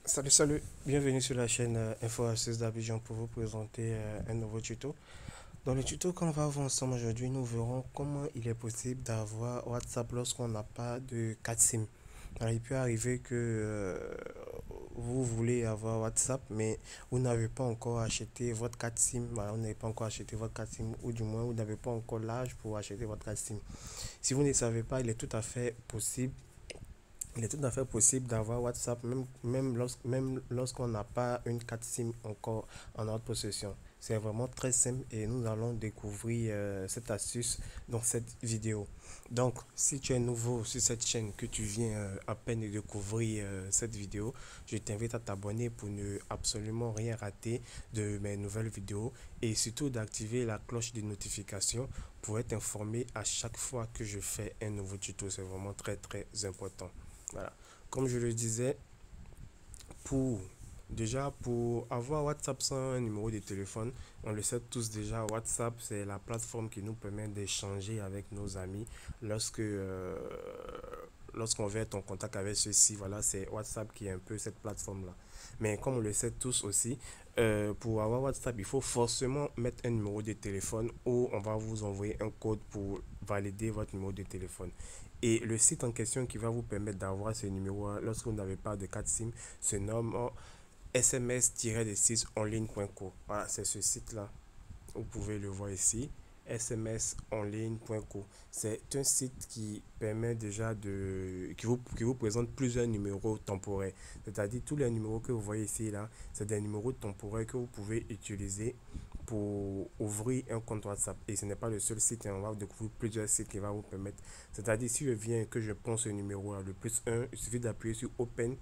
Salut, bienvenue sur la chaîne Info Astuces d'Abidjan pour vous présenter un nouveau tuto. Dans le tuto qu'on va voir ensemble aujourd'hui, nous verrons comment il est possible d'avoir WhatsApp lorsqu'on n'a pas de 4 SIM. Alors, il peut arriver que vous voulez avoir WhatsApp, mais vous n'avez pas encore acheté votre 4 SIM. Voilà, vous n'avez pas encore acheté votre 4 SIM, ou du moins vous n'avez pas encore l'âge pour acheter votre 4 SIM. Si vous ne savez pas, il est tout à fait possible d'avoir WhatsApp même lorsqu'on n'a pas une carte SIM encore en notre possession. C'est vraiment très simple et nous allons découvrir cette astuce dans cette vidéo. Donc, si tu es nouveau sur cette chaîne, que tu viens à peine de découvrir cette vidéo, je t'invite à t'abonner pour ne absolument rien rater de mes nouvelles vidéos et surtout d'activer la cloche de notification pour être informé à chaque fois que je fais un nouveau tuto. C'est vraiment très très important. Voilà. Comme je le disais, pour pour avoir WhatsApp sans un numéro de téléphone, on le sait tous déjà, WhatsApp c'est la plateforme qui nous permet d'échanger avec nos amis lorsqu'on veut être en contact avec ceux-ci. Voilà, c'est WhatsApp qui est un peu cette plateforme-là. Mais comme on le sait tous aussi, pour avoir WhatsApp, il faut forcément mettre un numéro de téléphone ou on va vous envoyer un code pour valider votre numéro de téléphone. Et le site en question qui va vous permettre d'avoir ce numéro lorsque vous n'avez pas de carte SIM se nomme sms-6enligne.co. Voilà, c'est ce site-là. Vous pouvez le voir ici. smsonline.co. C'est un site qui permet déjà qui vous présente plusieurs numéros temporaires. C'est-à-dire tous les numéros que vous voyez ici là, c'est des numéros temporaires que vous pouvez utiliser pour ouvrir un compte WhatsApp. Et ce n'est pas le seul site, hein, on va découvrir plusieurs sites qui vont vous permettre. C'est-à-dire si je viens que je prends ce numéro là, le plus un, il suffit d'appuyer sur Open.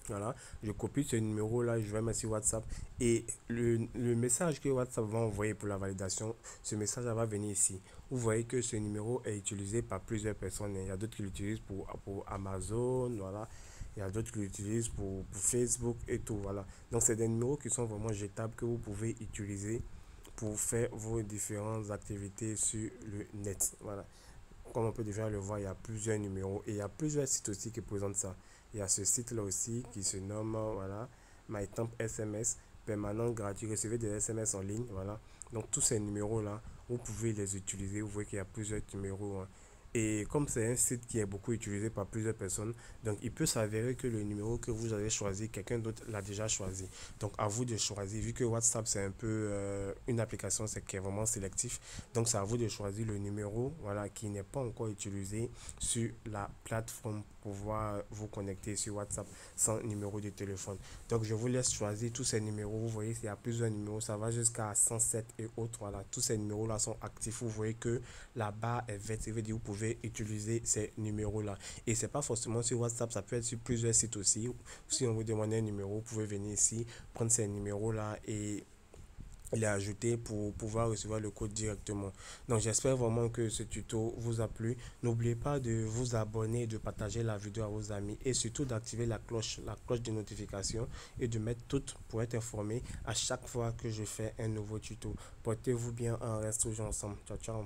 Voilà, je copie ce numéro-là, je vais mettre sur WhatsApp et le message que WhatsApp va envoyer pour la validation, ce message va venir ici. Vous voyez que ce numéro est utilisé par plusieurs personnes. Il y a d'autres qui l'utilisent pour Amazon, voilà. Il y a d'autres qui l'utilisent pour Facebook et tout, voilà. Donc, c'est des numéros qui sont vraiment jetables que vous pouvez utiliser pour faire vos différentes activités sur le net. Voilà. Comme on peut déjà le voir, il y a plusieurs numéros et il y a plusieurs sites aussi qui présentent ça. Il y a ce site-là aussi qui se nomme voilà, MyTemp SMS, permanent gratuit, recevez des SMS en ligne. Voilà. Donc tous ces numéros-là, vous pouvez les utiliser. Vous voyez qu'il y a plusieurs numéros, hein. Et comme c'est un site qui est beaucoup utilisé par plusieurs personnes, donc il peut s'avérer que le numéro que vous avez choisi, quelqu'un d'autre l'a déjà choisi. Donc à vous de choisir, vu que WhatsApp c'est un peu une application c'est qui est vraiment sélectif, donc c'est à vous de choisir le numéro voilà, qui n'est pas encore utilisé sur la plateforme pour pouvoir vous connecter sur WhatsApp sans numéro de téléphone. Donc je vous laisse choisir tous ces numéros. Vous voyez, il y a plusieurs numéros, ça va jusqu'à 107 et autres. Voilà, tous ces numéros-là sont actifs. Vous voyez que la barre est verte, ça veut dire que vous pouvez utiliser ces numéros-là. Et c'est pas forcément sur WhatsApp, ça peut être sur plusieurs sites aussi. Si on vous demande un numéro, vous pouvez venir ici, prendre ces numéros-là et les ajouter pour pouvoir recevoir le code directement. Donc j'espère vraiment que ce tuto vous a plu. N'oubliez pas de vous abonner, de partager la vidéo à vos amis et surtout d'activer la cloche de notification et de mettre toutes pour être informé à chaque fois que je fais un nouveau tuto. Portez-vous bien, on reste toujours ensemble. Ciao, ciao.